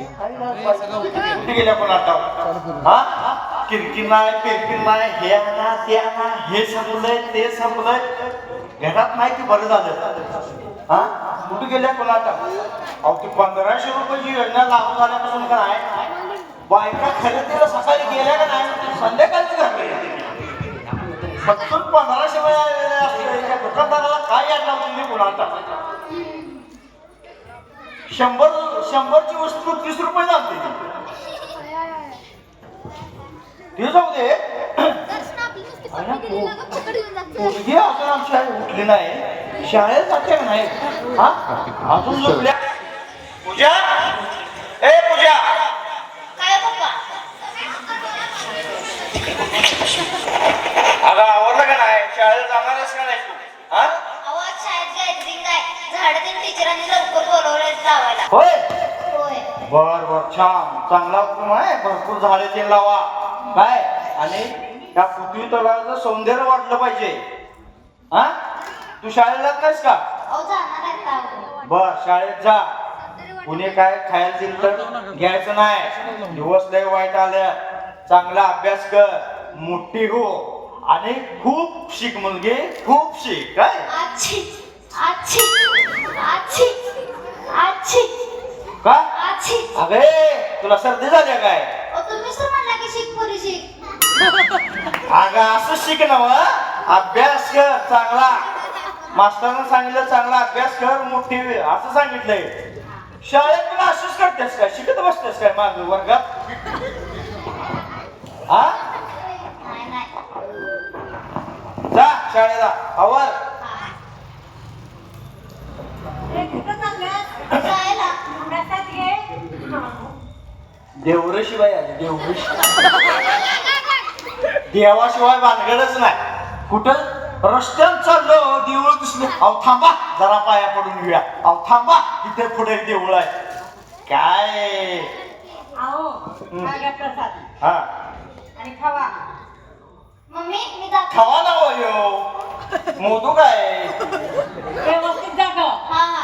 कुठे गेल्या पण आता हा किरकिर नाही किरकिर नाही हे आणा ते आणा हे संपलंय ते संपलंय घरात नाही की बरं झालं हा कुठे गेल्या पण आता अहो ती 1500 रुपयाची योजना लागू झाल्यापासून काय बायका खरेदीला सकाळी गेल्या का नाही संध्याकाळची घालली फक्त 1500 वेळा दुकानदाराला काय याद लावून तुम्ही पुन्हा 100ची वस्तू 30 रुपये जाते ते जाऊ दे मुलगी अजून आमची आई उठली नाही शाळेत जाते का नाही हा अजून झोपल्या पूजा ए पूजा काय पप्पा अगं आवडलं का नाही शाळेत जाणारच का नाही तू हा आवाज शाळेत गॅदरिंग आहे झाडातील टीचरांनी लवकर बोलवलंय लावायला होय होय बर बर छान चांगला उपक्रम आहे भरपूर झाडे ते लावा काय आणि त्या पृथ्वी तलावाचं सौंदर्य वाढलं पाहिजे हा तू शाळेला जात नाहीस का अहो जाणार आहे ताऊ बर शाळेत जा कुणी काय खायला दिलं तर घ्यायचं नाही दिवस लय वाईट आलं चांगला अभ्यास कर मोठी हो आणि खूप शिक मुलगी खूप शिक काय आच्छी आच्छी आच्छी आच्छी का आच्छी अगे तुला सर्दी झाली काय तुम्हीच तर म्हणला की शिक पुरी शिक अगं असं शिक ना अभ्यास कर चांगला मास्तरांना सांगितलं चांगला अभ्यास कर मोठी असं सांगितलंय शाळेत तुला असंच करतेस काय शिकत बसतेस काय माझं वर्गात हा नाही नाही जा शाळेला आवर जायला देवरशी बाई आली देवरशी देवाशिवाय भानगडच नाही कुठं रस्त्यात चाललो देऊळ दिसले अहो थांबा जरा पाया पडून घेऊया अहो थांबा तिथे पुढे देऊळ आहे काय हा मम्मी मी जाते खावा ना हो मोदू काय व्यवस्थित जाग हा हा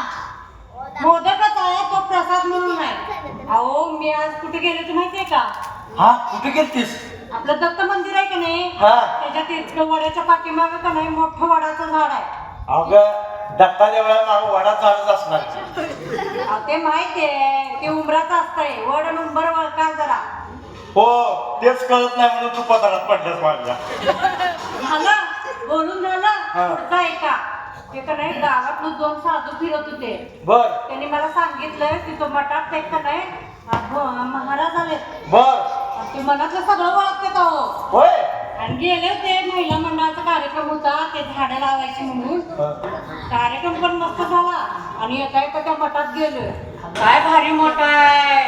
मोदकच आहे तो प्रसाद म्हणून नाही अहो मी आज कुठे गेले ते माहितीये का हा कुठे गेलतीस आपलं दत्त मंदिर आहे का नाही हा त्याच्यात इतकं वड्याच्या पाठीमागे का नाही मोठं वडाचं झाड आहे अगं दत्ता देवळा मागं वडा झाडच असणार अहो, ते माहितीये ते उंबराचं असतंय वड आणि उंबर वळकार जरा हो तेच कळत नाही म्हणून तू पदारात पडलास माझ्या झालं बोलून झालं हा. पुढचं ऐका ते का नाही गावातून 2 साधू फिरत होते बर त्यांनी मला सांगितलं की तो मठात ते का नाही महाराज आले बर ते मनातलं सगळं ओळखतात अहो होय आणि गेले होते महिला मंडळाचा कार्यक्रम होता ते झाडं लावायची म्हणून कार्यक्रम पण मस्त झाला आणि एका एका त्या मठात गेलो काय भारी मोठा आहे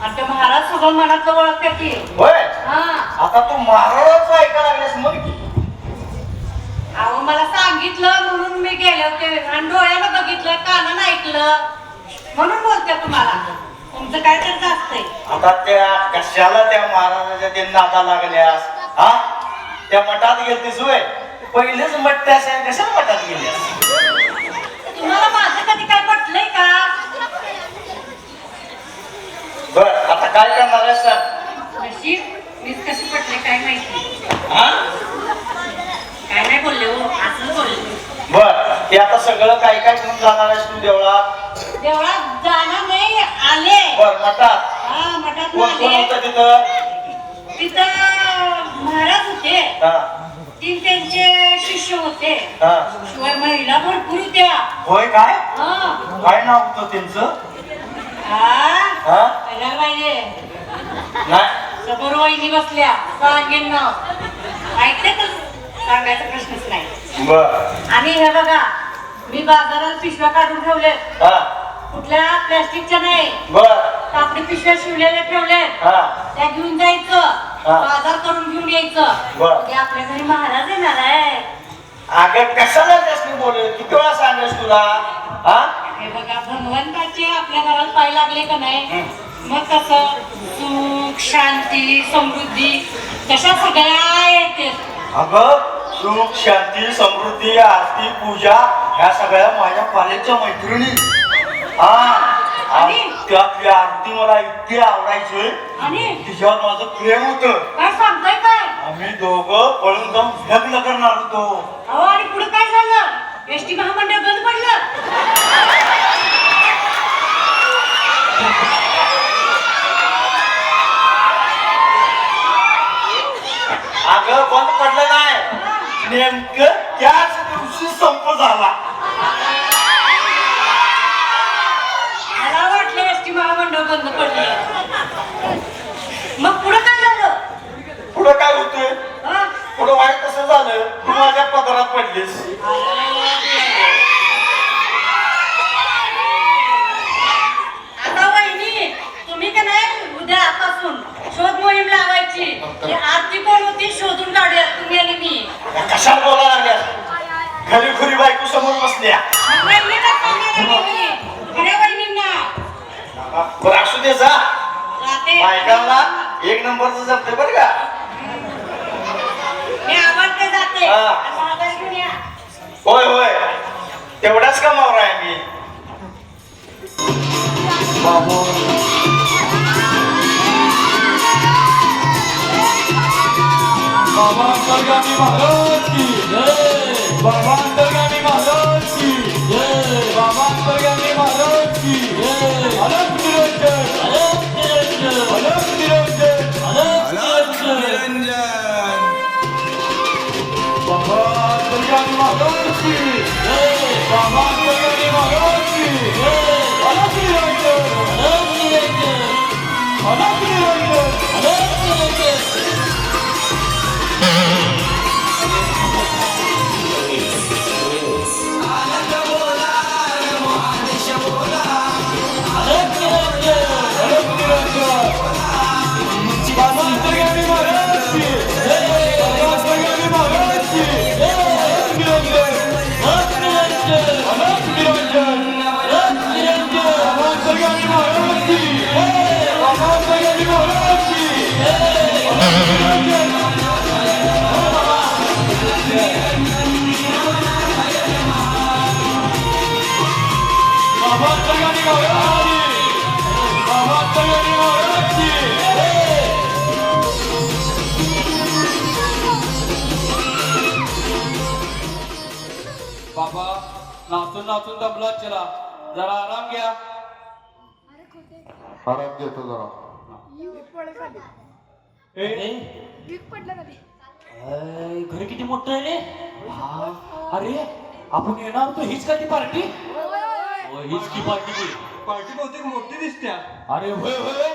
आणि ते महाराज सगळं मनातलं ओळखतात की होय हा आता तू महाराजांचं ऐकायला लागल्यास मग की अहो मला सांगितलं म्हणून मी गेले होते आणि डोळ्यानं बघितलं कानानं ऐकलं म्हणून बोलते तुम्हाला तुमचं काय तर असतंय आता त्या कशाला त्या महाराजाच्या ते नादा लागल्यास हा त्या मठात गेलतीस होय पहिलेच मठ त्या कशाला मठात गेल्यास तुम्हाला माझं कधी काय पटलंय का बर आता काय करणार आहेस सांग नशीब मीच कशी पटले काय माहिती हा काय नाही बोलले हो असंच बोलले बर ते आता सगळं काय काय घेऊन जाणार आहेस तू देवळात देवळात जाणार नाही आले बर मठात हा मठात कोण कोण आले होतं तिथं तिथं महाराज होते हा 3 त्यांचे शिष्य होते हा शिवाय महिला भरपूर होत्या होय काय हा काय नाव होतं त्यांचं हा कळलं पाहिजे नाही समोर वहिनी बसल्या सांगेन नाव ऐकते तर सांगायचा प्रश्नच नाही बर आणि हे बघा मी बाजारात पिशव्या काढून ठेवले हा कुठल्या प्लॅस्टिकच्या नाही बर कापडी पिशव्या शिवलेल्या ठेवले हा त्या घेऊन जायचं हा. बाजार करून घेऊन यायचं बर. उद्या आपल्या घरी महाराज येणार आहे अगं कशाला त्यासनी बोलले किती वेळा सांगेस तुला हा हे बघा भगवंताचे आपल्या घरात पाय लागले का नाही मग कसं सुख शांती समृद्धी तशा सगळ्या येते अगं सुख शांती समृद्धी आरती पूजा ह्या सगळ्या माझ्या कॉलेजच्या मैत्रिणी हा आणि? त्यातली आरती मला इतकी आवडायची आणि तिच्यावर माझं प्रेम होतं. काय सांगताय काय? आम्ही दोघं पळून जाऊन लग्न करणार होतो. अहो आणि पुढे काय झालं? एसटी महामंडळ बंद पडलं. अगं बंद पडलं नाही, नेमकं त्याच दिवशी संप झाला. मला वाटलं एसटी महामंडळ बंद पडलं. मग पुढे काय झालं? पुढं काय होतंय? हा? पुढं वाईट कसं झालं? तू माझ्या पदरात पडलीस. आता वहिनी तुम्ही का नाही उद्यापासून शोध मोहीम लावायची. ही आरती कोण होती शोधून काढूया तुम्ही आणि मी. कशाला बोलायला लागल्या? घरी खुरी बायको समोर बसल्या. मग वहिनी का सांगणार मी? खऱ्या वहिनींना बरं असू दे जा. जाते. बायकांना एक नंबरचं जमतंय बरं का. मी आवडते जाते. हा. आणि मोबाईल घेऊन या. होय होय तेवढाच कमावरा आहे मी. बाबा अंतर्गामी महाराज की जय. बाबा अंतर्गामी महाराज की जय. बाबा अंतर्गामी महाराज की जय. अलग निरंजन, अलग निरंजन, अलग निरंजन, अलग निरंजन. बाबा अंतर्गामी महाराज की जय. बाबा अंतर्गामी महाराज की जय. अलग निरंजन, अलग निरंजन, अलग निरंजन, अलग निरंजन. बाबा नाचून नाचून दमला चला जरा आराम घ्या. आराम घेतो जरा. घर किती मोठं आहे रे. अरे आपण येणार होतो हीच का ती पार्टी. हीच की पार्टी. पार्टी बहुतेक मोठी दिसत्या. अरे होय होय.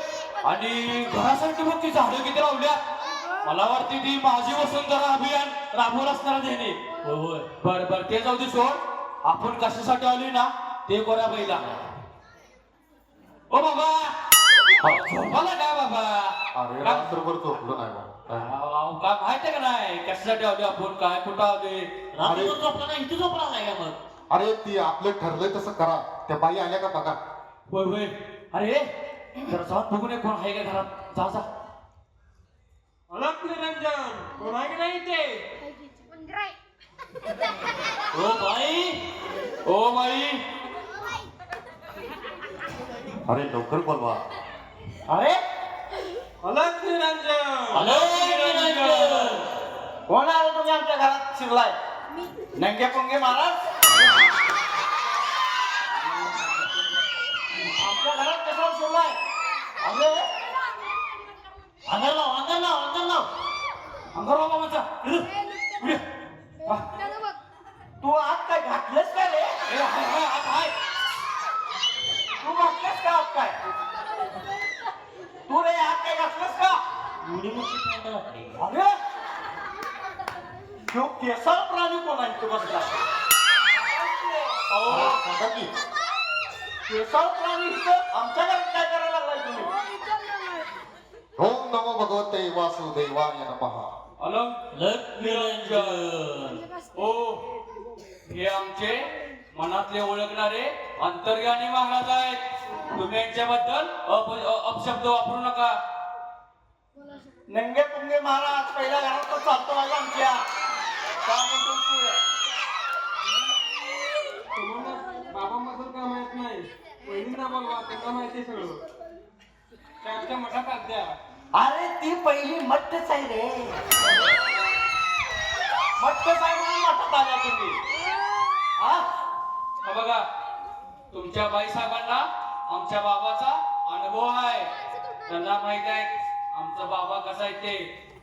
आणि घरासाठी मग ती झाडं किती लावल्या. मला वाटते ती माझी वसुंधरा अभियान राबवलं असणार त्याने. होय होय. बर बर ते जाऊ दे सोड. आपण कशासाठी आलोय ना ते करूया पहिला. ओ बाबा झोपाला काय बाबा. अरे रात्रभर झोपलो नाही बा. काय माहितीये का नाही कशासाठी आलोय आपण काय कुठं आलोय. रात्रभर झोपला नाही इथे झोपला नाही का मग. अरे ती आपलं ठरलंय तसं करा. त्या बाई आल्या का बघा. होय होय. अरे जरा जाऊन बघून ये कोण आहे का घरात. जा जा. अलग निरंजन कोण आहे की नाही ते. O by O by. अरे लवकर बोलवा. अरे अलग निरंजन हॅलो निरंजन. कोण आलं तुम्ही आमच्या घरात शिरलाय. नंगे पुंगे महाराज आमच्या घरात कशाला शिरलाय. अरे अंदर लाव अंदर लाव अंदर लाव. अंगार बाबा माझा तू आत काय घातलंस काय रे. ए, हाय, हाय, हाय, हाय. तू घातलंस का आत काय. तू रे आत काय घातलंस का. एवढी मोठी पॅन्ट घातली. अरे तो केसाळ प्राणी कोण आहे तू बसला. सांगा की. केसाळ प्राणी इथं आमच्या घरात काय करायला लागलाय तुम्ही. ओम नमो भगवते वासुदेवाय नमः. अलग निरंजन. ओ हे आमचे मनातले ओळखणारे अंतर्यामी महाराज आहेत. तुम्ही यांच्याबद्दल अपशब्द वापरू नका. नंगे पुंगे महाराज पहिल्या घरात चालतो आहे आमच्या. काय म्हणतो तू. तुम्हाला बाबा मधून काय माहित नाही. वहिनी वहिनींना बोलवा, त्यांना माहिती आहे सगळं. त्या आमच्या मठात आल्या. अरे ती पहिली मठच आहे रे, मठच आहे म्हणून मठात आल्या तुम्ही. हा हा बघा, तुमच्या बाई साहेबांना आमच्या बाबाचा अनुभव आहे. त्यांना माहित आहे आमचा बाबा कसा आहे ते.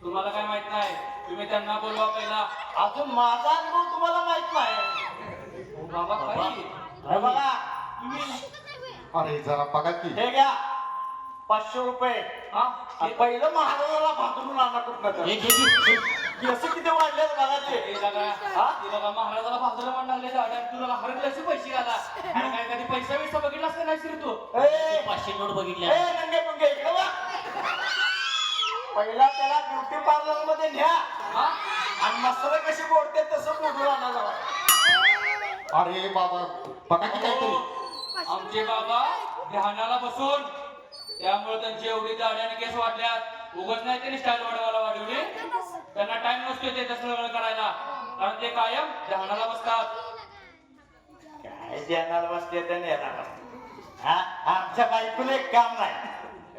तुम्हाला काय माहित नाही, तुम्ही त्यांना बोलवा पहिला. अजून माझा अनुभव तुम्हाला माहित नाही. बाबा काय हे बघा अरे जरा बघा की. हे घ्या 500 रुपये. हा आणि पहिलं महाराजाला भाकरून आणा कुठनं तर. केस किती वाढले बघा ते. महाराजाला भाजलं म्हणून लागले दाड्या, तुला हरकल्याचे पैसे घाला. आणि काय कधी पैसा बिसा बघितलास का नाही श्री तू? ए, 500 नोट बघितल्या. ए, नंगे पुंगे इकडे वा. पहिला त्याला ब्युटी पार्लर मध्ये न्या हा? आणि मसाला कशी बोलते तसं बोलून आणा जावा. अरे बाबा बघा की काहीतरी. आमचे बाबा ध्यानाला बसून, त्यामुळे त्यांची एवढी दाढी आणि केस वाढल्यात. उगत नाही त्यांनी स्टाईल वाढवली. त्यांना टाइम नसतो ते तसं करायला, कारण ते कायम ध्यानाला बसतात. काय ध्यानाला बसते त्याने. हा आमच्या बायकोला एक काम नाही.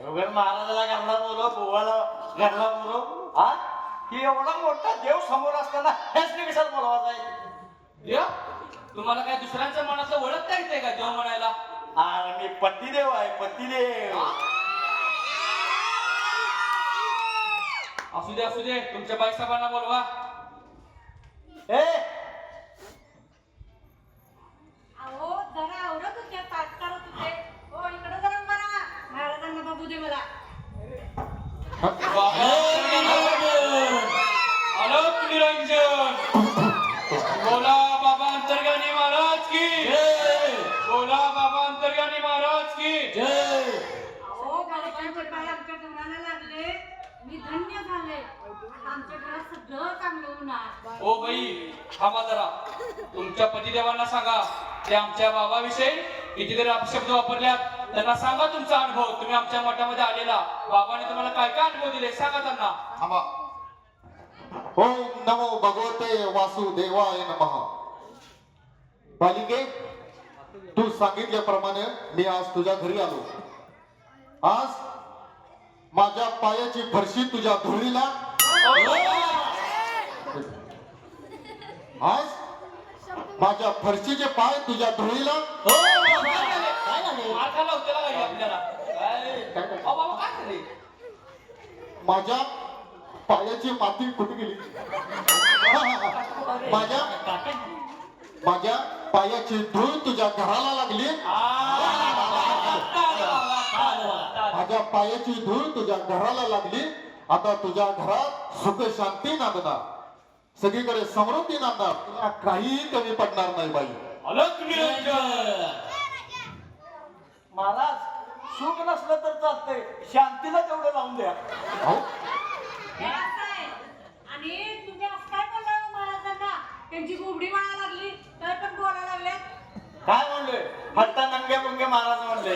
उघड महाराजाला घरला बोलव, बुवाला घरला बोलव. हा की एवढा मोठा देव समोर असताना हेच नाही कशाला बोलवा जाईल. देव? तुम्हाला काय दुसऱ्यांच्या मनातलं ओळखता येते का देव म्हणायला? अरे मी पतिदेव आहे, पतिदेव. असू दे, तुमच्या बाईसाहेबांना बोलवा. ए अहो जरा आवडत होते, ताट करत होते. हो इकडे जरा उभा राहा, महाराजांना बघू दे मला. आलोक निरंजन. बोला बाबा अंतर्गामी महाराज की जय. बोला बाबा अंतर्गामी महाराज की जय. अहो बाबांचे पाय आमच्या घराला लागले, मी धन्य झाले. आमच्या घरात सगळं चांगलं होणार. ओ बाई थांबा जरा. तुमच्या पतिदेवांना सांगा ते आमच्या बाबाविषयी कितीतरी अपशब्द वापरल्यात. त्यांना सांगा तुमचा अनुभव. तुम्ही आमच्या मठामध्ये आलेला, बाबाने तुम्हाला काय काय अनुभव दिले सांगा त्यांना. थांबा. ओम नमो भगवते वासुदेवाय नमः. बालिके, तू सांगितल्याप्रमाणे मी आज तुझ्या घरी आलो. आज माझ्या पायाची फरशी तुझ्या धुळीला, आज माझ्या फरशीचे पाय तुझ्या धुळीला. मार खाल्ला होता का घरी आपल्याला? अहो बाबा काय झाले? माझ्या पायाची माती कुठे गेली? माझ्या पायाची धूळ तुझ्या घराला लागली. माझ्या पायाची धूळ तुझ्या घराला लागली. आता तुझ्या घरात सुख शांती नांदणार, सगळीकडे समृद्धी नांदणार. तुला काही कमी पडणार नाही बाई. आलोक निरंजन. महाराज सुख नसलं तर चालतंय, शांतीला तेवढं लावून द्या. हो? हे असं आहे. आणि तुम्ही असं काय बोलला महाराजांना? त्यांची गोबडी वळा लागली तर पण बोलायला लागले. काय म्हणलोय? फक्त नंगे पुंगे महाराज म्हणले.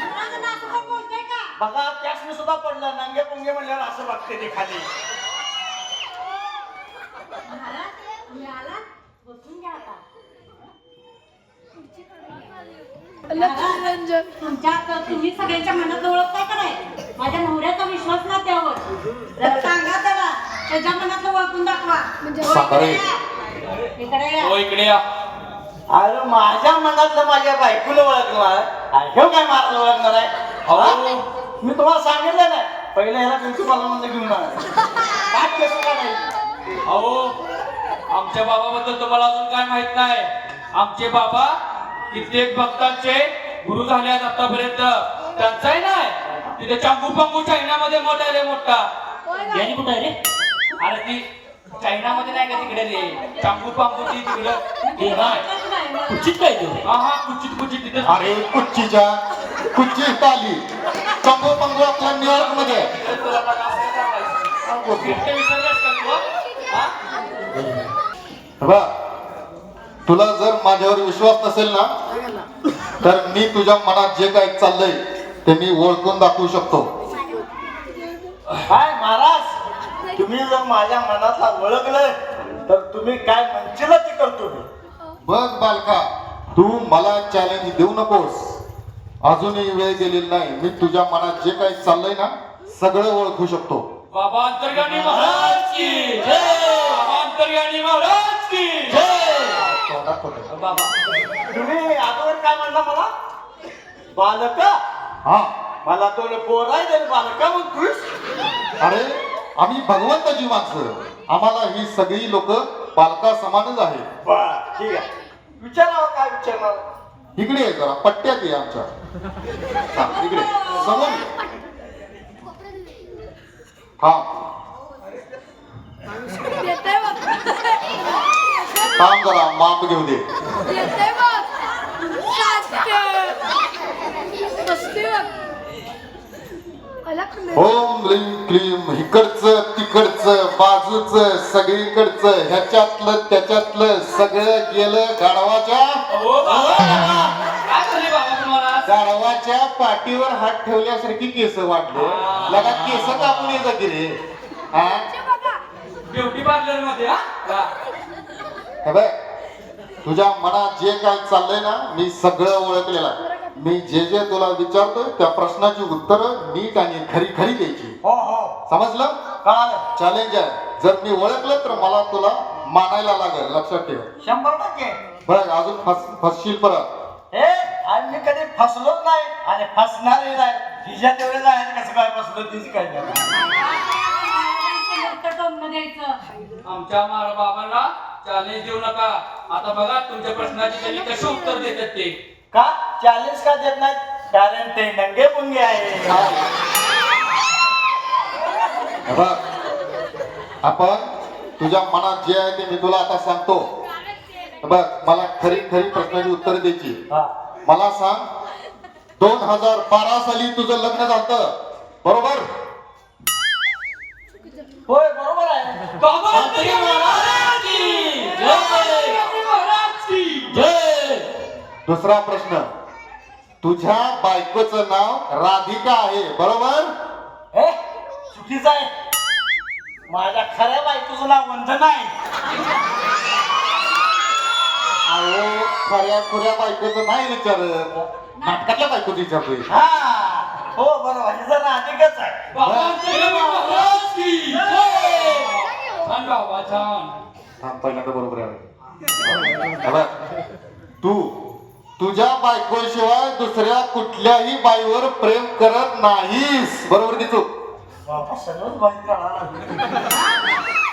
महाराजांना असं कोण बोलतंय का? बघा त्यासनी सुद्धा पडलं. नंगे पुंगे म्हणल्यावर असं बघते ते खाली. महाराज तुम्ही आलात, बसून घ्या आता. तुम्ही सगळ्यांच्या मनात ओळखताय का नाही? माझ्या नवऱ्याचा विश्वास ना त्यावर. जरा सांगा त्याला, त्याच्या मनातलं ओळखून दाखवा. इकडे या. हो इकडे या. अरे माझ्या मनातलं माझ्या बायकोला ओळखणार, हे काय महाराज ओळखणार आहे? अहो. मी तुम्हाला सांगितलं नाही, पहिले ह्याला ब्युटी पार्लर मध्ये घेऊन काय केस काढायची. अहो आमच्या बाबाबद्दल तुम्हाला अजून काय माहित नाही. आमचे बाबा कित्येक भक्तांचे गुरु झाले आहेत आतापर्यंत. त्यांचाही नाही तिथे चांगू पंगू चायनामध्ये मोठा रे मोठा. यानी कुठं आहे रे? अरे ती चायनामध्ये नाही का तिकडे रे, चांगू पांगू ती तिकडं कुचित काय ते? हा कुचित तिथे. अरे कुच्ची आली. पंगो पंगो आपल्या न्यूयॉर्क मध्ये. तुला जर माझ्यावर विश्वास नसेल ना, तर मी तुझ्या मनात जे काही चाललंय ते मी ओळखून दाखवू शकतो. काय महाराज, तुम्ही जर माझ्या मनातला ओळखलं तर तुम्ही काय म्हणशील ते करतो मी. बघ बालका, तू मला चॅलेंज देऊ नकोस. अजूनही वेळ गेलेली नाही. मी तुझ्या मनात जे काही चाललंय ना सगळं ओळखू शकतो. बाबा अंतर्गामी महाराज की जय. बाबा अंतर्गामी महाराज की जय. बाबा तुम्ही अगोदर काय म्हणला मला? बालका? हा, मला तो पोराय दे बालका म्हणतोस? अरे आम्ही भगवंताची माणसं. आम्हाला ही सगळी लोक बालका समानच आहे. बर ठीक आहे. विचारावं काय विचारणार? इकडे ये जरा, पट्ट्यात ये आमच्या. हा, इकडे समोर ये. थांब जरा, माप घेऊ दे. ओम ह्रीं क्लीम. इकडचं तिकडचं बाजूचं सगळीकडचं ह्याच्यातलं त्याच्यातलं सगळं गेलं गाढवाच्या. हो बाबा. काय झाले बाबा तुम्हाला? गाढवाच्या पाठीवर हात ठेवल्यासारखी केस वाटले. लगा केस कापून येतं की रे. हा, ब्युटी पार्लर मध्ये हा? हे बघ, तुझ्या मनात जे काय चाललंय ना मी सगळं ओळखलेलं आहे. मी जे जे तुला विचारतोय त्या प्रश्नाची उत्तरं नीट आणि खरी खरी द्यायची. हो हो समजलं? कळालं. चॅलेंज आहे. जर मी ओळखलं तर मला तुला मानायला लागेल. लक्षात ठेव. 100%. बघ, अजून फसशील परत. हे आणि मी कधी फसलोच नाही आणि फसणारही नाही. हिच्या तेवढे जायचं कसं काय फसलो तीच काय नाही. टोमणं द्यायचं. आमच्या मारा बाबांना चॅलेंज देऊ नका. आता बघा तुमच्या प्रश्नाची त्यांनी कशी उत्तर देतात ते. का चॅलेंज का देत नाही? कारण ते नंगे पुंगे आहे. हे बघ, आपण तुझ्या मनात जे आहे ते मी तुला आता सांगतो. हे बघ, मला खरी खरी प्रश्नाची उत्तर द्यायची. हा. मला सांग, 2012 साली तुझं लग्न झालं बरोबर? होय बरोबर आहे. बाबा अंतर्गामी महाराज की जय. अंतर्गामी महाराज की जय. दुसरा प्रश्न, तुझ्या बायकोचं नाव राधिका आहे बरोबर? हे चुकीचं आहे. माझ्या खऱ्या बायकोचं नाव वंदना आहे. अहो, खऱ्या खुऱ्या बायकोचं नाही विचारत, नाटकातल्या बायकोचं विचारतोय. हा हो बरोबर. हे जरा अधिकच आहे. बाबा अंतर्गामी महाराज की जय. छान बाबा छान. थांब, पहिल्यांदा बरोबर आहे. हे बघ, तू तुझ्या बायकोशिवाय दुसऱ्या कुठल्याही बाईवर प्रेम करत नाहीस बरोबर की चूक? बाबा सगळंच माहिती कळालं.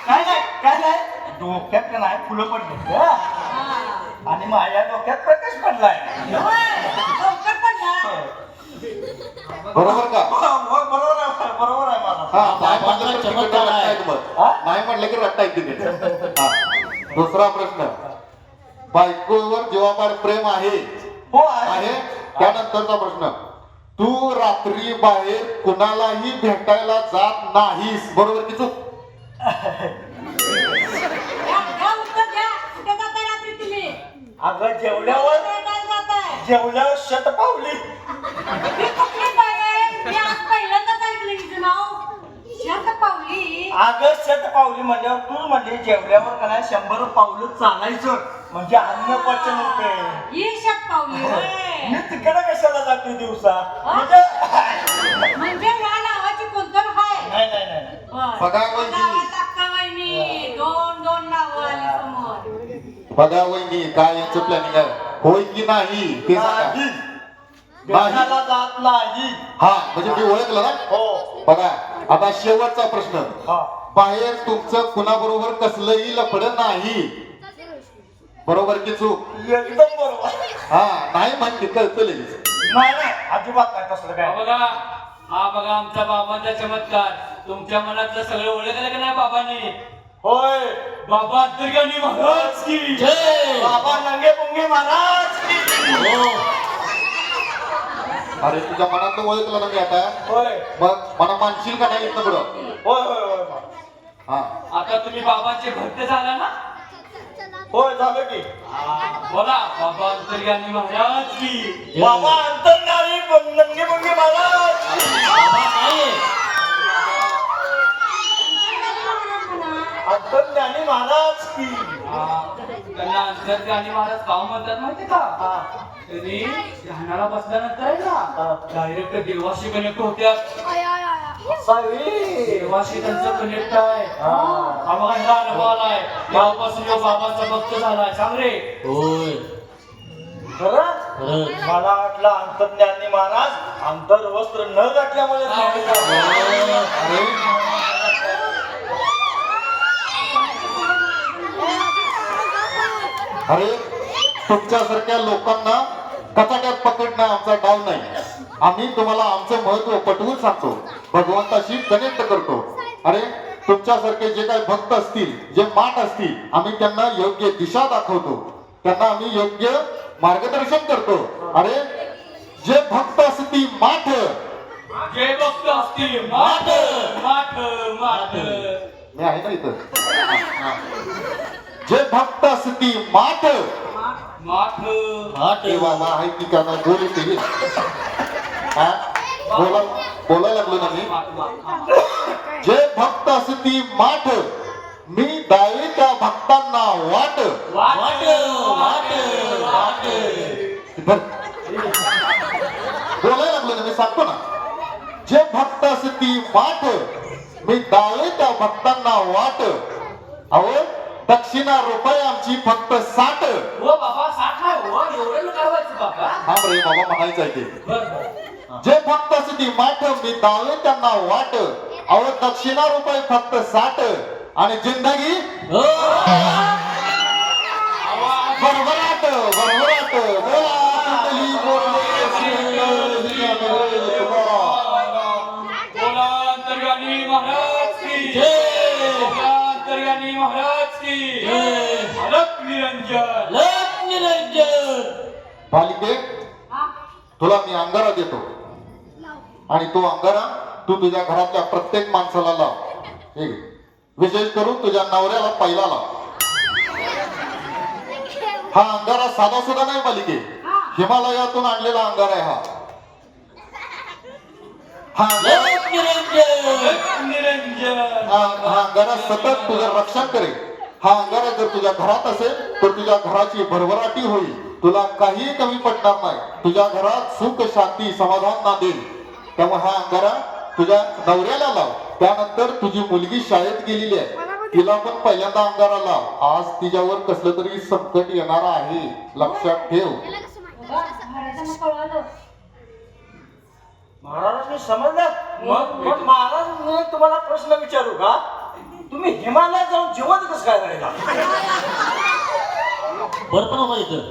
काय नाही काय नाही. डोक्यात नाही फुलं पडली आणि माझ्या डोक्यात प्रकाश पडलाय. लवकर पडला. बरोबर का? बरोबर आहे बरोबर आहे माझा. हा, नाही म्हटलं तर तिकडे रट्टा आहे बघ. हा? नाही म्हटलं की रट्टा आहे तिकडे. हा. दुसरा प्रश्न, बायकोवर जीवापाड प्रेम आहे? हो आहे. आहे. त्यानंतरचा प्रश्न, तू रात्री बाहेर कुणालाही भेटायला जात नाहीस बरोबर की चूक? द्या उत्तर द्या. कुठे जाताय रात्री तुम्ही? अगं जेवल्यावर भेटायला जाताय. जेवल्यावर शतपावली. ही कुठली बाई आहे? मी आज पहिल्यांदाच ऐकलं हिचं नाव. शतपावली. अगं शतपावली म्हणल्यावर तू म्हणजे जेवल्यावर का नाही 100 पावलं चालायचं म्हणजे अन्न पचन होते. ही शतपावली होय. मी तिकडे कशाला जाते दिवसा? म्हणजे या नावाची कोणतर हाय. नाही नाही नाही. बघा वहिनी. गावात अक्का वहिनी. दोन नावं आली समोर. बघा वहिनी, काय यांचं प्लॅनिंग आहे? होय की नाही ते सांगा. नाही. भेटायला जात नाही. हा, म्हणजे मी ओळखलं ना. हो बघा, आता शेवटचा प्रश्न, हा. बाहेर तुमचं कुणाबरोबर कसलंही लफडं नाही बरोबर की चूक? एकदम बरोबर. हा, नाही म्हणते कळतं लगेच. नाही नाही अजिबात नाही तसलं हा काय. बघा हा बघा आमचा बाबांचा चमत्कार. तुमच्या मनातलं सगळं ओळखलं का नाही बाबांनी? होय बाबा अंतर्गामी महाराज की जय. बाबा नंगे पुंगे महाराज की. अरे तुझ्या मनातलं ओळखलं ना मी आता. होय मग मला मानशील का नाही इथं पुढं? होय होय होय हा, आता तुम्ही बाबांचे भक्त झाला ना? होय झालं की. बोला बाबा अंतर्गामी महाराज की बाबा अंतर्गामी नंगे पुंगे महाराज की. बाबा काय अंतर्गामी महाराज की. त्यांना अंतर ज्ञानी महाराज गाव म्हणतात माहिती का? त्यांनी ध्यानाला बसल्यानंतर आहे ना डायरेक्ट देवाशी कनेक्ट होत्या. देवाशी त्यांचं कनेक्ट आहे. हा बघा ह्याला अनुभव आलाय. तेव्हापासून तो बाबाचा भक्त झालाय. सांग रे. होय खरं मला वाटलं अंतर्ज्ञानी महाराज अंतर वस्त्र न घातल्यामुळे अरे तुमच्यासारख्या लोकांना कचाट्यात पकडणं आमचा डाव नाही. आम्ही तुम्हाला आमचं महत्व पटवून सांगतो, भगवंताशी कनेक्ट करतो. अरे तुमच्यासारखे जे काही भक्त असतील, जे माठ असतील, आम्ही त्यांना योग्य दिशा दाखवतो, त्यांना आम्ही योग्य मार्गदर्शन करतो. अरे जे भक्त असती माठ, जे भक्त असतील माठ माठ माठ. मी आहे ना इथं. जे भक्त असती माठ माठ हे बाबा आहे की का नाही बोलू ते बोलायला लागलो ना मी. जे भक्त असती माठ मी दावे त्या भक्तांना वाट वाट वाट वाट. बोलायला लागलो ना मी सांगतो ना. जे भक्त असती माठ मी दावे त्या भक्तांना वाट. अहो दक्षिणा रुपये आमची फक्त 60. हो बाबा 60 आहे. हो एवढं नका व्हायचं बाबा. हा रे बाबा म्हणायचं आहे ते. बरं जे भक्त असती माठ मी दावे त्यांना वाट. अहो दक्षिणा रुपये फक्त 60 आणि जिंदगी भरभराट भरभराट. बोला अंतर्यामी महाराज की जय. बोला अंतर्यामी महाराज की जय. अलक निरंजन अलक निरंजन. बालिके तुला मी अंगारा देतो आणि तो अंगारा तू तुझ्या घरातल्या प्रत्येक माणसाला लाव. हे घे. विशेष करून तुझ्या नवऱ्याला पहिला लाव. हा अंगारा साधा सुद्धा नाही बालिके, हिमालयातून आणलेला अंगारा आहे हा. हा अंगारा सतत तुझं रक्षण करेल. हा अंगारा जर तुझ्या घरात असेल तर तुझ्या घराची भरभराटी होईल. तुला काही कमी पडणार नाही. तुझ्या घरात सुख शांती समाधान नांदेल. त्यामुळे हा अंगारा तुझ्या नवऱ्याला लाव. त्यानंतर तुझी मुलगी शाळेत गेलेली आहे, तिला पण पहिल्यांदा अंगारा लाव. आज तिच्यावर कसलं तरी संकट येणार आहे, लक्षात ठेव. महाराजांना कळवलं. महाराजांनी समजलं. मग महाराज मी तुम्हाला प्रश्न विचारू का? तुम्ही हिमालयात जाऊन जेवण कसं काय राहिला?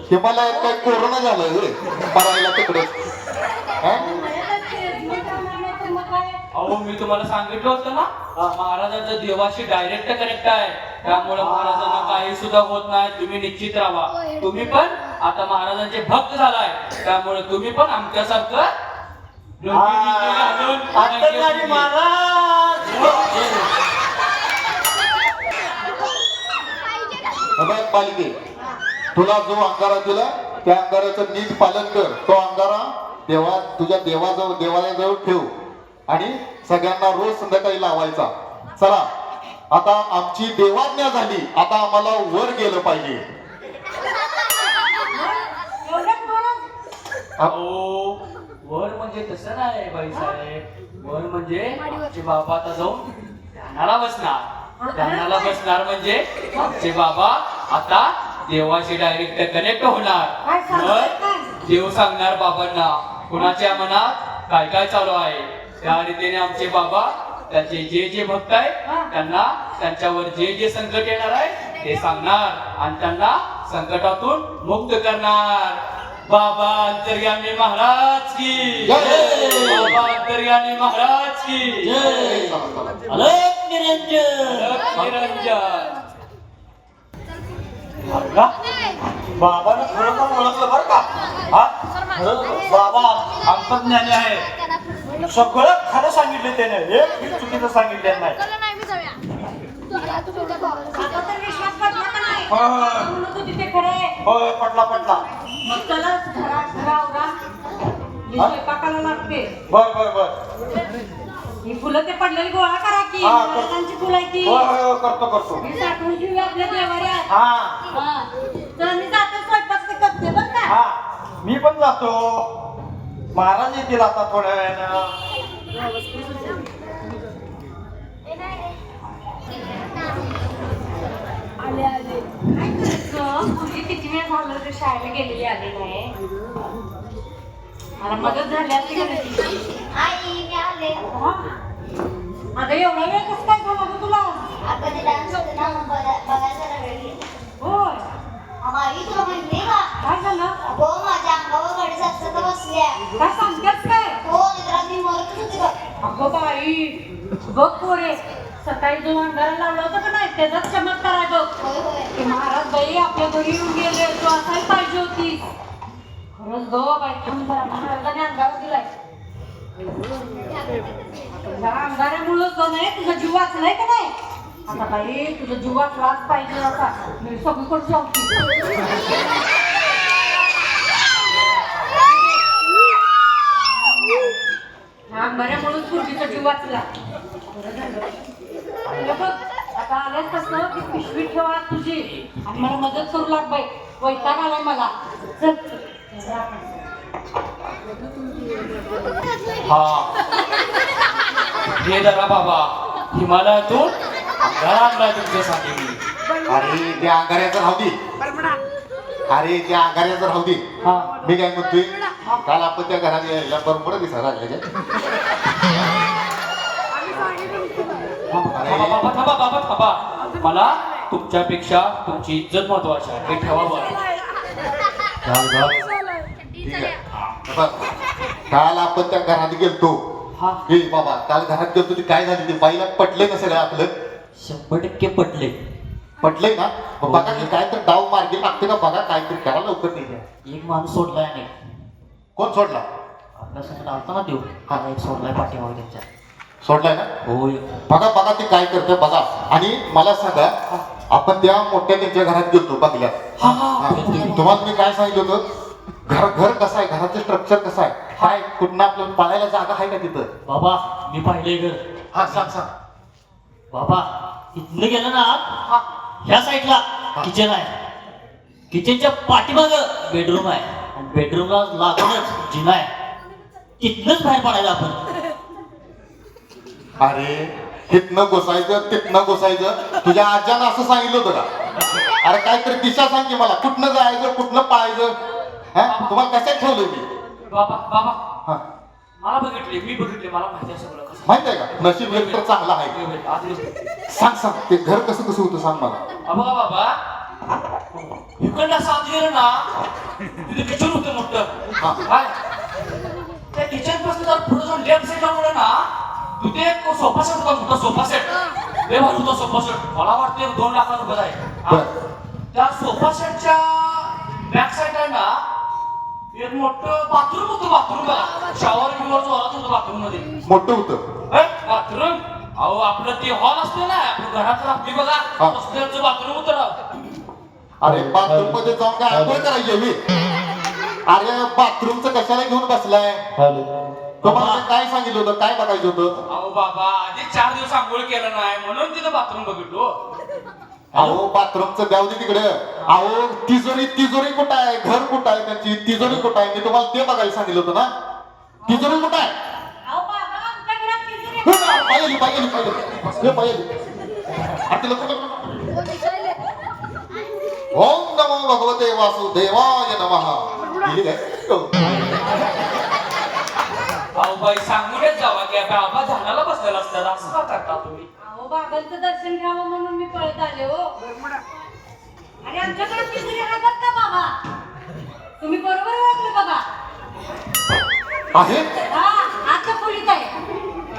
हिमालयात काय कोरोना झालाय रे मरायला तिकडे. अहो मी तुम्हाला सांगितलं होतं ना महाराजांचं देवाशी डायरेक्ट कनेक्ट आहे. त्यामुळे महाराजांना काही सुद्धा होत नाही. तुम्ही निश्चित राहा. तुम्ही पण आता महाराजांचे भक्त झालाय. त्यामुळे तुम्ही पण आमच्यासारखं अंतर्ज्ञानी महाराज पालिके तुला जो अंगारा दिला त्या अंगाराचं नीट पालन कर. तो अंगारा तुझ्या देवालयाजवळ ठेव आणि सगळ्यांना रोज संध्याकाळी लावायचा. चला आता आमची देवाज्ञा झाली. आता आम्हाला वर गेलं पाहिजे. अहो वर म्हणजे तसं नाही बाईसाहेब. वर म्हणजे आमचे बाबा आता जाऊन ध्यानाला बसणार. ध्यानाला बसणार म्हणजे आमचे बाबा आता देवाशी डायरेक्ट कनेक्ट होणार. मग देव सांगणार बाबांना कुणाच्या मनात काय काय चालू आहे. त्या रीतीने आमचे बाबा त्यांचे जे जे भक्त आहेत त्यांना त्यांच्यावर जे जे संकट येणार आहे ते सांगणार आणि त्यांना संकटातून मुक्त करणार. बाबा अंतर्यामी महाराज की जय. बाबा अंतर्यामी महाराज की जय. अलक निरंजन अलक निरंजन. बाबाने खरोखर ओळखलं बरं का? हा खरं बाबा अंतर्ज्ञानी आहे. सगळं खरं सांगितलं त्याने, एक बी चुकीचं सांगितलं नाही. आता तर विश्वास पटला का नाही? होय. म्हणून तू तिथे खरं आहे. होय पटला पटला. मग चलाच घरावरा स्वयंपाकाला लागते. बर बर बर. ही फुलं ते पडलेली गोळा करा की हा, महाराजांची फुलं आहे ती होय, होय, करतो ही साठवून ठेवूया आपल्या देवाऱ्यात. हा हा. तर मी जाते स्वयंपाक ते करते बरं का. हा मी पण जातो. महाराज येतील आता थोड्या वेळानं. काय करायचं? मुली किती वेळ झालं ते शाळेला गेलेली आली नाही. मला मदत झाली असती का नाही? आई मी आले. हा? अगं एवढा वेळ कसं काय झाला गं तुला? अगं ते डान्स होते ना मग बघायला वेळ गेला. होय. आई तुला माहिती का काय झालं? अगं माझ्या अंगावर गाडी साक्षात बसल्या. काय सांगतेस काय? हो निद्रात मी मरतच होते बघ. अगं बाई बघ पोरे सकाळी जो अंगारा लावला होता का नाही त्याचाच चमत्कार आहे बघ. होय होय. की महाराज बाई आपल्या घरी येऊन गेले तू असाही पाहिजे होती. खरंच गो बाई थांब जरा महाराजांनी अंगावर दिलाय. त्या अंगाऱ्यामुळं तो नाही तुझा जीव वाचलाय का नाही. आता बाई तुझा जीव वाचलाच पाहिजे आता मी सगळीकडे जाऊ. ह्या अंगाऱ्यामुळंच पूर्वीचा जीव वाचला. बरं झालं. हे बघ आता आल्यास कसं की पिशवी ठेवा तुझी आणि मला मदत करू लाग बाई. वैताग आलाय मला. चल हा हे धरा बाबा हिमालयातून अंगारा आणलाय तुमच्यासाठी मी. अरे त्या अंगाऱ्याचं राहू दे. अरे त्या अंगाऱ्याचं राहू दे. हा मी काय म्हणतोय काल आपण त्या घरात यायला बरोबर दिसायला लागले थांबा बाबा थांबा बाबा थांबा. मला तुमच्यापेक्षा तुमची इज्जत महत्वाची आहे हे ठेवावं. ठीक आहे. बघ, काल आपण त्या घरात गेलतो. हा हे बाबा काल घरात गेलतो ती काय झाली ते बाईला पटलंय ना सगळं आपलं 100% पटले. पटलंय ना मग बघा की काय तर डाव मार्गी लागते का बघा काहीतरी करा लवकर नाही द्या. एक माणूस सोडलाय नाही कोण सोडला आपल्यासमोर आलता ना देऊ हा एक सोडलाय पाठीमागे त्यांच्या. सोडलाय ना होय बघा बघा ते काय करतंय बघा आणि मला सांगा आपण त्या मोठ्या त्यांच्या घरात गेलतो बघल्यात. हा हा हा, तुम्हाला मी काय सांगितलं होतं घर कसं आहे घराचं स्ट्रक्चर कसं आहे काय कुठं आपल्याला पाळायला जागा आहे का तिथं. बाबा मी पाहिले घर. हा सांग सांग. बाबा इथनं गेलं ना ह्या साईडला किचन आहे. किचनच्या पाठीमाग बेडरूम आहे आणि बेडरूमला लागूनच जिना आहे. तिथनंच बाहेर पडायला आपण. अरे तिथनं घुसायचं तुझ्या आज्यानं असं सांगितलं होतं का. अरे काहीतरी दिशा सांग की मला कुठनं जायचं कुठनं पळायचं. हा तुम्हाला कशात ठेवलंय मी. बाबा बाबा हा मला बघितले मी बघितले मला माहिती आहे सगळं कसं. माहित आहे का नशीब एक तर चांगला आहे. सांग सांग ते घर कसं होतं सांग मला. बघा बाबा इकडनं असं आत गेलं ना तिथे किचन होतं मोठं. हा. काय त्या किचन पासून जर पुढे जाऊन लेफ्ट साईडला मुळे ना तिथे एक सोफा सेट होता मोठा सोफा सेट. लय भारी होता सोफा सेट. मला वाटतं 2 लाख रुपये आहे. बरं. त्या सोफा सेटच्या बॅक साईडला ना एक मोठं बाथरूम होतं. बाथरूम बघा शॉवर बिवर जोरात होतं बाथरूम मध्ये. मोठं होतं. बाथरूम अहो आपलं ते हॉल असते ना आपल्या घरात आपली बघा हा. तसलं बाथरूम होतं ना. अरे बाथरूम मध्ये जाऊन काय आंघोळ करायची मी. अरे बाथरूमचं कशाला घेऊन बसलाय. तुम्हाला काय सांगितलं होतं काय बघायचं होतं. अहो बाबा आधी 4 दिवस आंघोळ केलं नाही म्हणून तिथं बाथरूम बघितलो. अहो बाथरूमचं द्याव दे तिकडे. अहो तिजोरी कुठं आहे घर कुठं आहे त्यांची तिजोरी कुठं आहे मी तुम्हाला ते बघायला सांगितलं होतं ना. तिजोरी कुठं आहे. अहो बाबा आमच्या घरात तिजोरी आहे. पाहिली. ओम नमो भगवते वासुदेवाय नमः. अहो बाई सांगूनच जावा की बाबा झाडाला बसलेला असतात असं का करता तुम्ही. अहो बाबांचं दर्शन घ्यावं म्हणून मी पळत आले हो. आणि आमच्याकडे तिजोरी आहे बरं का बाबा. तुम्ही बरोबर ओळखलं बाबा. आहे हा आता खोलीत आहे.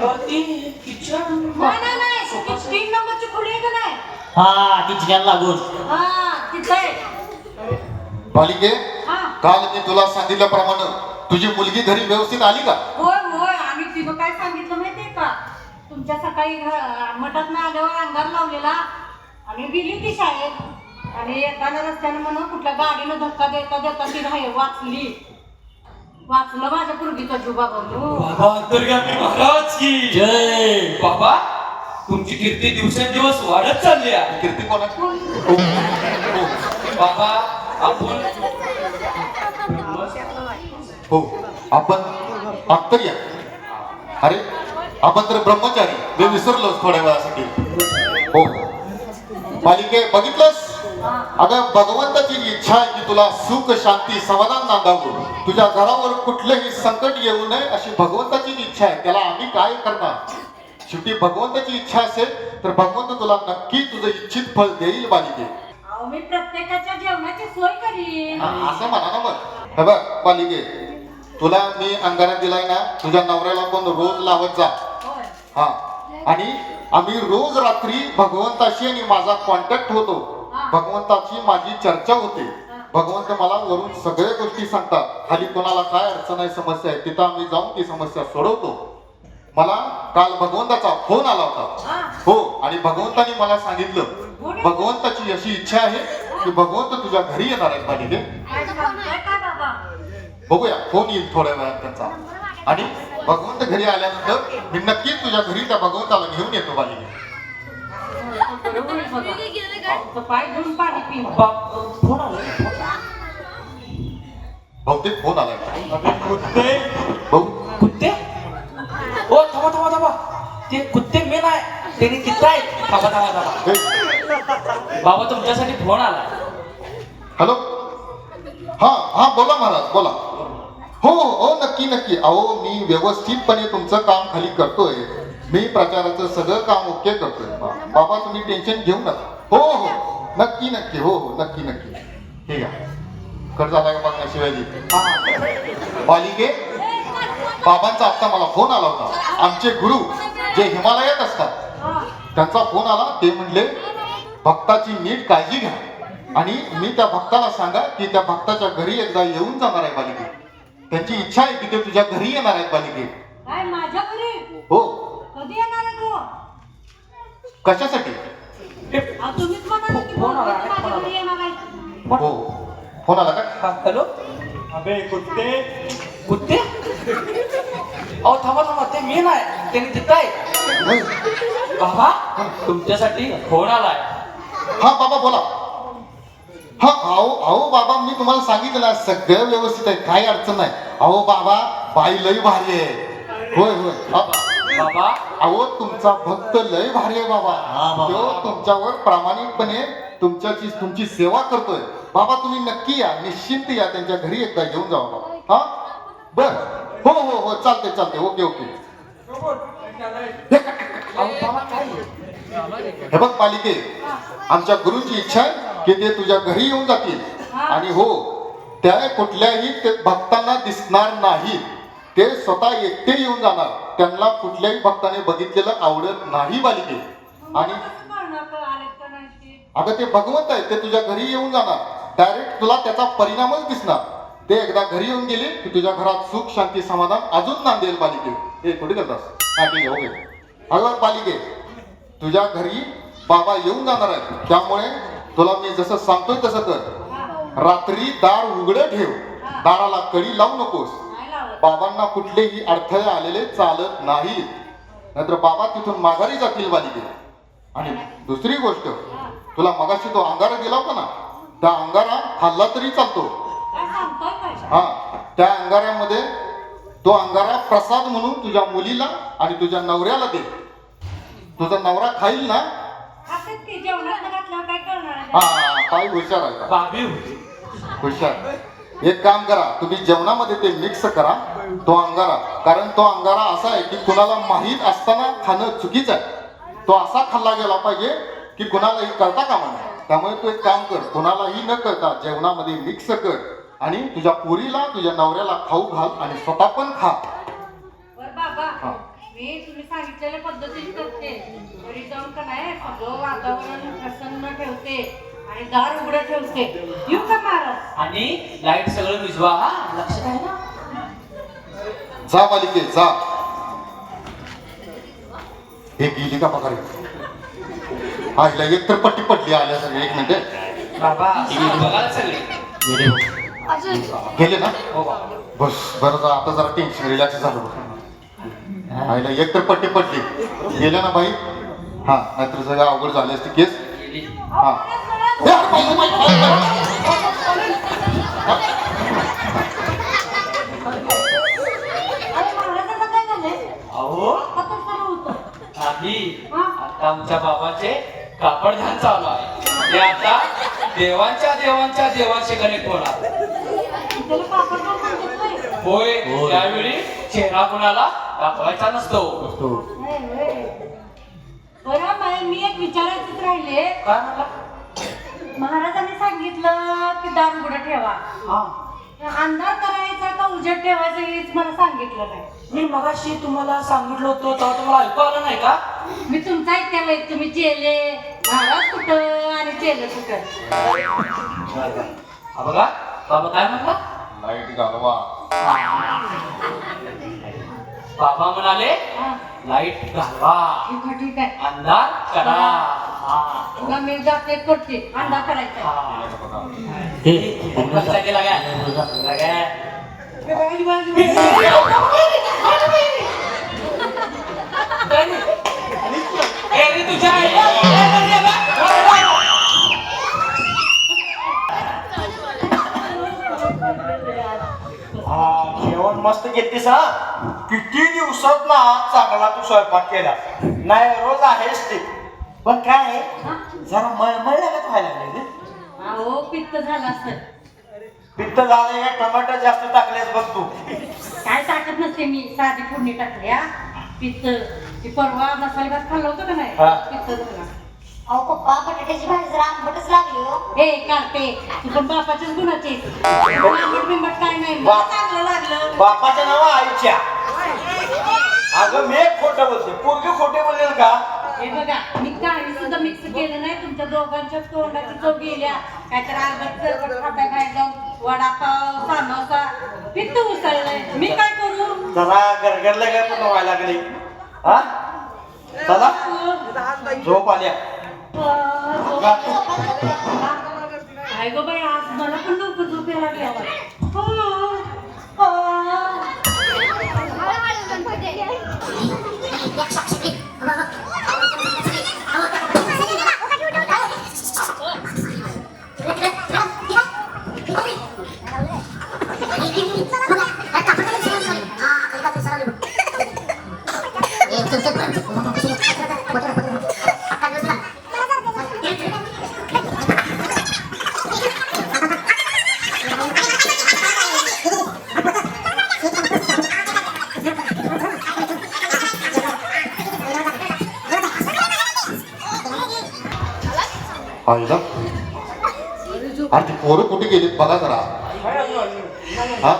तर ती किचन नाही 3 नंबरची खोली आहे का नाही. हा किचन लागून. हा तिथे आहे. बालिके हा काल मी तुला सांगितल्याप्रमाणे तुझी मुलगी घरी व्यवस्थित आली का. होय आणि तिनं काय सांगितलं माहितीये का तुमच्या सकाळी मठात ना आल्यावर अंगार लावलेला आणि गेली ती शाळेत आणि येताना रस्त्यानं म्हणून कुठल्या गाडीनं धक्का देता ती राही वाचली. वाचलं माझ्या पूर्वीचा जुबा बघू. बाबा अंतर्गामी महाराज की जय. बाबा तुमची कीर्ती दिवसेंदिवस वाढत चालली आहे. कीर्ती कोणाची? बाबा आपण हो आपण अंतर्या. अरे आपण तर ब्रह्मचारी. मी विसरलोच थोड्या वेळासाठी. हो बालिके बघितलंस? अगं भगवंताची इच्छा आहे की तुला सुख शांती समाधान नांदावं. तुझ्या घरावर कुठलंही संकट येऊ नये अशी भगवंताची इच्छा आहे. त्याला आम्ही काय करणार? शेवटी भगवंताची इच्छा असेल तर भगवंत तुला नक्की तुझं इच्छित फळ देईल बालिके. अहो मी प्रत्येकाच्या जेवणाची सोय करीन. असं म्हणा ना मग. हे बघ बालिके तुला मी अंगारा दिलाय ना तुझ्या नवऱ्याला पण रोज लावत जा. होय. हा आणि आम्ही रोज रात्री भगवंताशी आणि माझा कॉन्टॅक्ट होतो. भगवंताची माझी चर्चा होते. भगवंत मला वरून सगळ्या गोष्टी सांगतात. खाली कोणाला काय अडचण आहे समस्या आहे तिथं आम्ही जाऊन ती समस्या सोडवतो. मला काल भगवंताचा फोन आला होता. हो आणि भगवंतानी मला सांगितलं भगवंताची अशी इच्छा आहे की भगवंत तुझ्या घरी येणार आहेत बालिके. काय सांगताय का बाबा? बघूया फोन येईल थोड्या वेळात त्यांचा. आणि भगवंत घरी आल्यानंतर मी नक्कीच तुझ्या घरी त्या भगवंताला घेऊन येतो बालिके. बरोबर आहे बघा. आमचं पाय धुवून पाणी पिन. फोन आला. बहुतेक फोन आलाय. अबे कुत्ते बघू कुत्ते? ओ थांबा थांबा थांबा. ते कुत्ते मी नाही. त्यांनी किती आहेत. थांबा थांबा थांबा. हे, बाबा तुमच्यासाठी फोन आला. हॅलो हा हा बोला महाराज बोला. हो हो नक्की नक्की. अहो मी व्यवस्थितपणे तुमचं काम खाली करतोय. मी प्रचाराचं सगळं काम ओके करतोय. बाबा तुम्ही टेन्शन घेऊ नका. हो हो नक्की नक्की. हो हो नक्की नक्की. हे घ्या कट झाला का बघा शिवाजी. बालिके बाबांचा आता मला फोन आला होता. आमचे गुरु जे हिमालयात असतात त्यांचा फोन आला. ते म्हणले भक्ताची नीट काळजी घ्या आणि मी त्या भक्ताला सांगा की त्या भक्ताच्या घरी एकदा येऊन जाणार आहे बालिके. त्यांची इच्छा आहे की ते तुझ्या घरी येणार आहेत बालिके. काय माझ्या घरी? हो कधी येणार आहे तू? कशासाठी? तुम्हीच म्हणाला की माझ्या घरी येणार आहे. हो फोन आला का? हॅलो अबे कुत्ते कुत्ते? अहो थांबा थांबा. ते मी नाही. त्यांनी तिथं आहे. बाबा तुमच्यासाठी फोन आलाय. हा बाबा बोला. हा अहो अहो बाबा मी तुम्हाला सांगितलं सगळं व्यवस्थित आहे. काही अडचण नाही. अहो बाबा बाई लई भारी आहे. होय होय बाबा अहो तुमचा भक्त लय भारी आहे बाबा. तो तुमच्यावर प्रामाणिकपणे तुमची सेवा करतोय. बाबा तुम्ही नक्की या निश्चिंत या त्यांच्या घरी एकदा येऊन जावा बाबा. हा बर हो हो हो चालते चालते. Okay okay. हे बघ बालिके आमच्या गुरुची इच्छा आहे की ते तुझ्या घरी येऊन जातील. आणि हो त्या कुठल्याही ते भक्तांना दिसणार नाही. ते स्वतः एकटे येऊन जाणार. त्यांना कुठल्याही भक्ताने बघितलेलं आवडत नाही बालिके. आणि अगं ते भगवंत आहे. ते तुझ्या घरी येऊन जाणार. डायरेक्ट तुला त्याचा परिणामच दिसणार. ते एकदा घरी येऊन गेले की तुझ्या घरात सुख शांती समाधान अजून नांदेल बालिके. हे कुठे करतास? हा ठीक आहे ओके. अगं बालिके तुझ्या घरी बाबा येऊन जाणार आहे. त्यामुळे तुला मी जसं सांगतोय तसं कर. रात्री दार उघडं ठेव. दाराला कडी लावू नकोस. बाबांना कुठलेही अडथळे आलेले चालत नाहीत. नाहीतर बाबा तिथून माघारी जातील बालिके. आणि दुसरी गोष्ट तुला मगाशी तो अंगारा दिला होता ना त्या अंगारा खाल्ला तरी चालतो. हा त्या अंगाऱ्यामध्ये तो अंगारा प्रसाद म्हणून तुझ्या मुलीला आणि तुझ्या नवऱ्याला दे. तुझा नवरा खाईल ना. हा काय हुशार आहे का? बाबी हुशार. एक काम करा तुम्ही जेवणामध्ये ते मिक्स करा तो अंगारा. कारण तो अंगारा असा आहे की कुणाला माहीत असताना खाणं चुकीचं आहे. तो असा खाल्ला गेला पाहिजे की कुणालाही कळता कामा नये. त्यामुळे तू एक काम कर कुणालाही न कळता जेवणामध्ये मिक्स कर आणि तुझ्या पोरीला तुझ्या नवऱ्याला खाऊ घाल आणि स्वतः पण खा. बाबा मी तुम्ही सांगितलेल्या पद्धतीने करते. घरी जाऊन का नाही सगळं वातावरण प्रसन्न ठेवते आणि दार उघडं ठेवते. येऊ का महाराज? आणि लाईट सगळं विजवा. हा लक्षात आहे ना. जा बालिके जा. हे गेली का पगार? हा हिला एक तर पट्टी पडली आल्या सगळे. एक मिनिट बाबा बघा सगळे. गेले ना हो बाबा. बस बरं जा, आता जरा टेन्शन रिलॅक्स झालं आईला एक तर पट्टी पडली गेल्या ना बाई. हा नाहीतर सगळं अवघड झाली असते केस. हा ए, अरे बाई, बाई, बाई, अरे महाराजांचं काय झालंय? अहो आता तर सर्व होतं. आधी आता आमच्या बाबाचे कापड ध्यान चालू आहे. ते आता देवांच्या देवांशी कनेक्ट होणार. त्याला कापड पण म्हणतात होय. होय त्यावेळी चेहरा कुणाला दाखवायचा नसतो. होय, होय. बरं मी एक विचारायचंच राहिले. काय म्हणला? महाराजांनी सांगितलं की दार उघडं ठेवा. अंधार करायचा का उजेड ठेवायचं हेच मला सांगितलं नाही. मी मगाशी तुम्हाला सांगितलं होतं तेव्हा तुम्हाला ऐकू आलं नाही का? मी तुमचा ऐकल्याला तुम्ही चेले महाराज कुठं आणि चेले कुठं. हा बघा बाबा काय म्हणला? लाईट घालवा. बाबा म्हणाले हा, लाईट घालवा, ठीक आहे, ठीक आहे. अंधार करा. हा. तुला मी जाते करते अंधार करायचा. हा. कसा केला काय? केला काय? ए, रे तुझ्या जेवण मस्त घेतलीस हा. किती दिवसात ना आज चांगला तू स्वयंपाक केला. नाही रोज आहेस ते, पण काय आहे, जरा मळमळ लागत व्हायला लागले रे. अहो पित्त झालं असतं. पित्त झालं का टमाटर जास्त टाकलेस बघ तू. काय टाकत नसते मी, साधी फोडणी टाकली. हा पित्त ती परवा मसाले भात खाल्लं होतं का नाही, हा. पित्त झाला. अहो पप्पा बटाट्याची भाजी जरा आंबटच लागली हो. हे कार्टे तू पण बापाच्याच गुणाची. आंबट बिंबट काय नाही, मला बाप. चांगलं लागलं. बापाचं नाव आईच्या. अगं मी खोटं बोलते, पोरगी खोटे बोललेल का? हे बघा मी काही सुद्धा मिक्स केलं नाही. तुमच्या दोघांच्या तोंडाची चव गेल्या. काहीतरी आंबट चरबट खाता खायचं, वडापाव समोसा पित्त उसळलंय. मी काय करू? जरा गरगरलं काय पण व्हायला लागली. हा चला झोप आल्या. काय गो बाई आज मला पण लवकर झोप यायला लागली आवाज. आईला अरे ती पोरं कुठे गेलीत बघा जरा. हा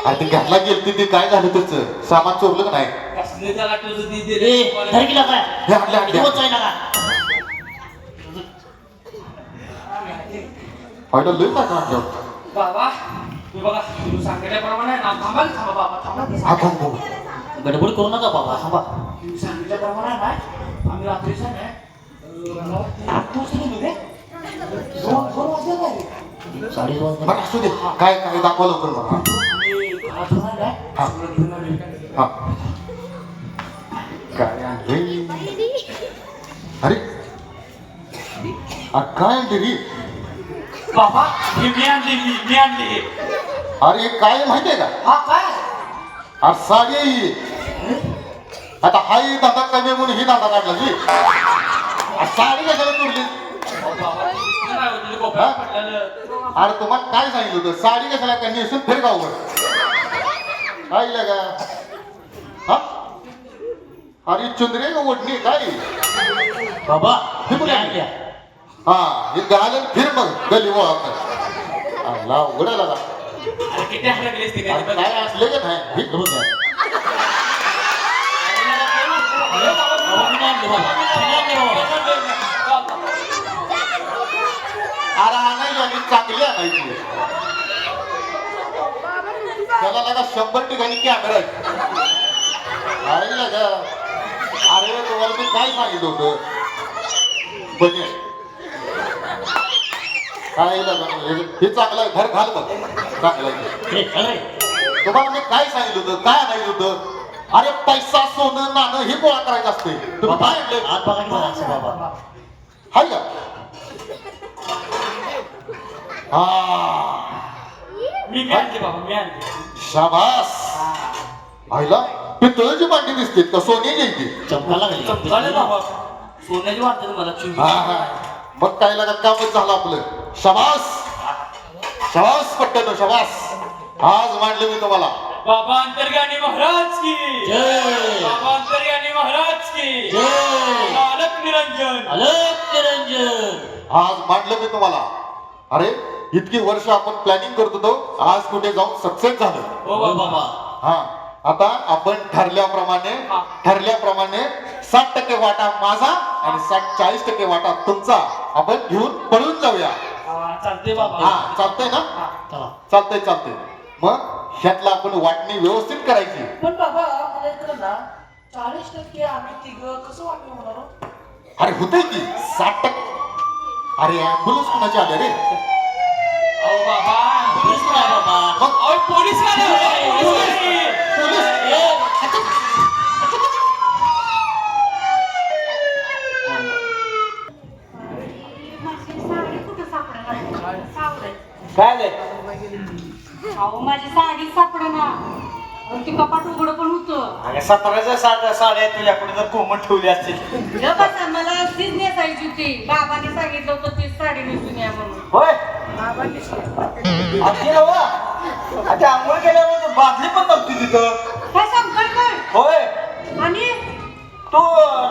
अरे ती घरला गेली ती काय झालं त्याचं सामान चोरलं का नाही? कसले त्याला तुझं दी दे ए, रे. धर की लागा. हे आणले आणले तोच आहे लागा. आईला लई काय आणलं. बाबा तू बघा तू सांगितल्याप्रमाणे ना थांबा की थांबा बाबा थांबा. हा थांब भाऊ. गडबड करू नका बाबा, थांबा. तू सांगितल्याप्रमाणे ना आम्ही रात्रीचा नाही बरं असू दे काय काय दाखवा लवकर मला. हा काय आणले? अरे काय आणले रे? बाबा ही मी आणली. अरे हे काय माहितीये का? हा काय? अरे साडी आहे ही. आता हा ही दादा कमी म्हणून ही दादा काढला जी. साडी कशाला चोरली? बाबा नाही होती कोपऱ्यात पडलेलं. अरे तुम्हाला काय सांगितलं होतं साडी कशाला का नेसून फिर गाववर काय का? हा अरे चुंदरी का ओढणी काय? बाबा हे कुठे आणल्या? हा हे घालून फिर मग गली वळा उघडायला का? अरे किती हात लागलीस ती अरे काय? काय असले का नाही हे करून द्या. अरे आणायची आणि चांगली आणायची. त्याला लगा 100 ठिकाणी कॅमेरा आहे का? अरे तुम्हाला मी काय सांगितलं होतं बने काय हे चांगलं आहे, घर घाल बघ, चांगलं आहे. तुम्हाला मी काय सांगितलं होतं, काय आणायचं होतं? अरे पैसा सोनं नाणं हे गोळा करायचं असते. तुम्ही काय आणलं? आत बघा की जरा असं बाबा. हाय का? हा, मी आणते बाबा, मी आणते. शाबास. आईला पितळेची भांडी दिसते का सोन्याची आहे ती? चमका लागली. चालेल बाबा, सोन्याची वाटते मला चुवी. हा हा, मग काय लागत कामच झालं आपलं. शाबास शाबास पट्ट्यानं शाबास. आज मांडलं मी तुम्हाला. बाबा अंतर्गानी महाराज की जय. बाबा अंतर्गानी महाराज की जय. बालक निरंजन. अलक निरंजन. आज मांडलं मी तुम्हाला. अरे इतकी वर्ष आपण प्लॅनिंग करत होतो, आज कुठे जाऊन सक्सेस झालं. हो बाबा. हा, आता आपण ठरल्याप्रमाणे 60% वाटा माझा आणि 40% वाटा तुमचा आपण घेऊन पळून जाऊया. चालते बाबा. हा, चालतंय ना? चला. चालतंय. मग ह्यातला आपण वाटणी व्यवस्थित करायची. पण बाबा मला इकडं ना 40% आम्ही तिघं कसं वाटलं होणार? अरे होतंय की 60%. अरे ऍम्ब्युलन्स कुणाची आले रे? अहो बाबा, पोलीस काय बाबा? मग अहो पोलीस का नाही? पोलीस नाही. माझी साडी कुठं सापडणार? सावरत. काय आलंय? अहो माझी साडी सापडेना. ती कपाट उघडं पण होतं. अगं 17च्या साड्या तुझ्याकडे जर कोमट ठेवली असतील. ग बसा, मला तीच नेसायची होती. बाबांनी सांगितलं होतं तीच साडी नेसून या म्हणून. होय अगदी ना वा. आता आंघोळ केल्यावर बादली पण नव्हती तिथं. काय सांगताय काय? होय आणि तू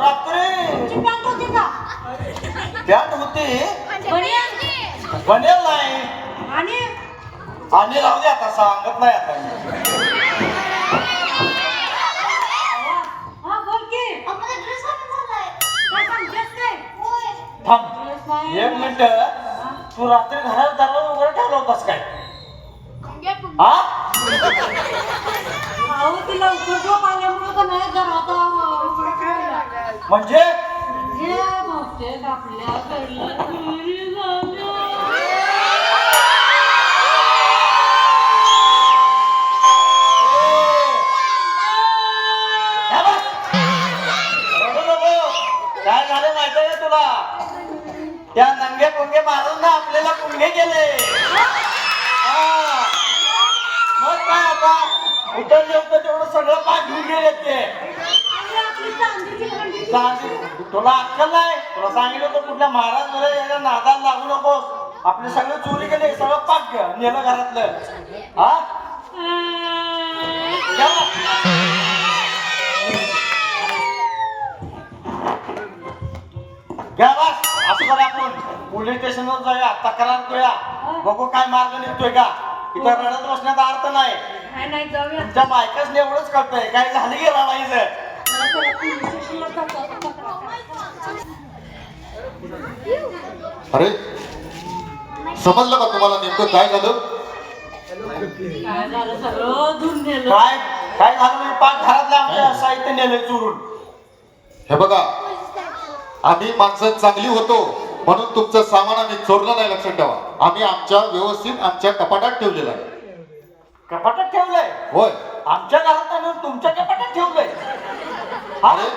रात्री तुमची पॅन्ट होती का? त्यात होती. बनियान? बनेल नाही. आणि आणि राहू दे, आता सांगत नाही आता मी. हा बोल की. आम्हाला ड्रेस घालून झालाय. काय सांगतेस काय? होय. थांब एक मिनिट. तू रात्री घरात दरवाजा उघडा ठेवला होतास काय? हा अहो ती लवकर झोप आल्यामुळे का नाही घरात उघडं ठेवला. म्हणजे म्हणजे बहुतेक आपल्याकडलं चोरी झालं. या बघ. रडू नको. काय झालं माहितीये का तुला? त्या नंगे पुंगे मारून ना आपल्याला पुंगे गेले. हा. मग काय आता उतरले होतं तेवढं सगळं पाय घेऊन गेले ते. आणि आपली चांदीची भांडी. तुला अक्कल नाही? तुला सांगितलं होतं कुठल्या महाराज मध्ये याला नादाला लागू नकोस. आपले सगळं चोरी केले, सगळं पाक नेलं घरातलं. हा या बघ. घ्या बस. असं करा, आपण पोलीस स्टेशनवर जाऊया, तक्रार करूया, बघू काय मार्ग निघतोय का. इथं रडत बसण्याचा अर्थ नाही. नाही नाही जाऊया. तुमच्या बायकाच एवढंच कळतंय, काय झालं की रडायचं. मला त्याला पोलीस स्टेशनला जायचं. अरे समजलं का तुम्हाला नेमकं काय झालं? काय झालं? सगळं धुवून नेलं. काय काय झालं म्हणजे पाक घरातलं आमच्या साहित्य नेलं चोरून. हे बघा, आम्ही माणसं चांगली होतो म्हणून तुमचं सामान आम्ही चोरलं नाही, लक्षात ठेवा. आम्ही व्यवस्थित आमच्या कपाटात ठेवलेलं आहे. कपाटात ठेवलंय? होय. आमच्या घरात आणून तुमच्या कपाटात ठेवलंय? हा? अरे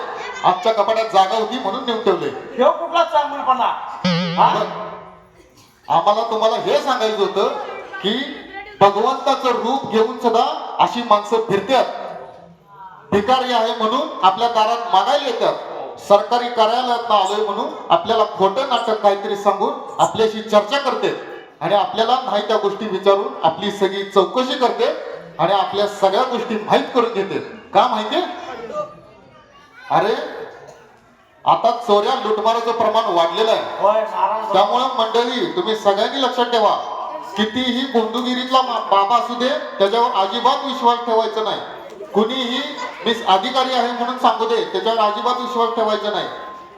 आमच्या कपाटात जागा होती म्हणून नेऊन ठेवले. ठेव कुठला चांगुलपणा. हा? आम्हाला तुम्हाला हे सांगायचं होतं की भगवंताचं रूप घेऊन सुद्धा अशी माणसं फिरतात. भिकारी आहे म्हणून आपल्या दारात मागायला येतात. सरकारी कार्यालयात आलोय म्हणून आपल्याला खोटं नाटक काहीतरी सांगून आपल्याशी चर्चा करते आणि आपल्याला नाही त्या गोष्टी विचारून आपली सगळी चौकशी करते आणि आपल्या सगळ्या गोष्टी माहीत करून घेते. का माहितीये? अरे आता चोऱ्या लुटमाराचं प्रमाण वाढलेलं आहे. होय महाराज. त्यामुळे मंडळी तुम्ही सगळ्यांनी लक्षात ठेवा, कितीही गुंडगिरीतला बाबा असू दे त्याच्यावर अजिबात विश्वास ठेवायचा नाही. कुणीही मी अधिकारी आहे म्हणून सांगू दे त्याच्यावर अजिबात विश्वास ठेवायचा नाही.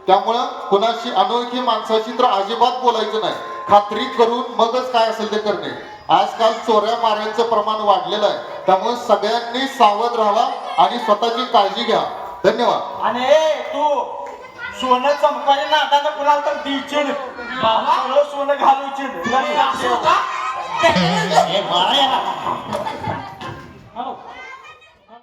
त्यामुळं कुणाशी अनोळखी माणसाशी तर अजिबात बोलायचं नाही. खात्री करून मगच काय असेल ते करणे. आजकाल चोऱ्या माऱ्यांचं प्रमाण वाढलेलं आहे. त्यामुळे सगळ्यांनी सावध राहावा आणि स्वतःची काळजी घ्या. धन्यवाद. आणि तू सोनं चमकाने नादानं कुणाला तर दिचिड बाबा सगळं सोनं घालूचिड असं का? हे मारा याला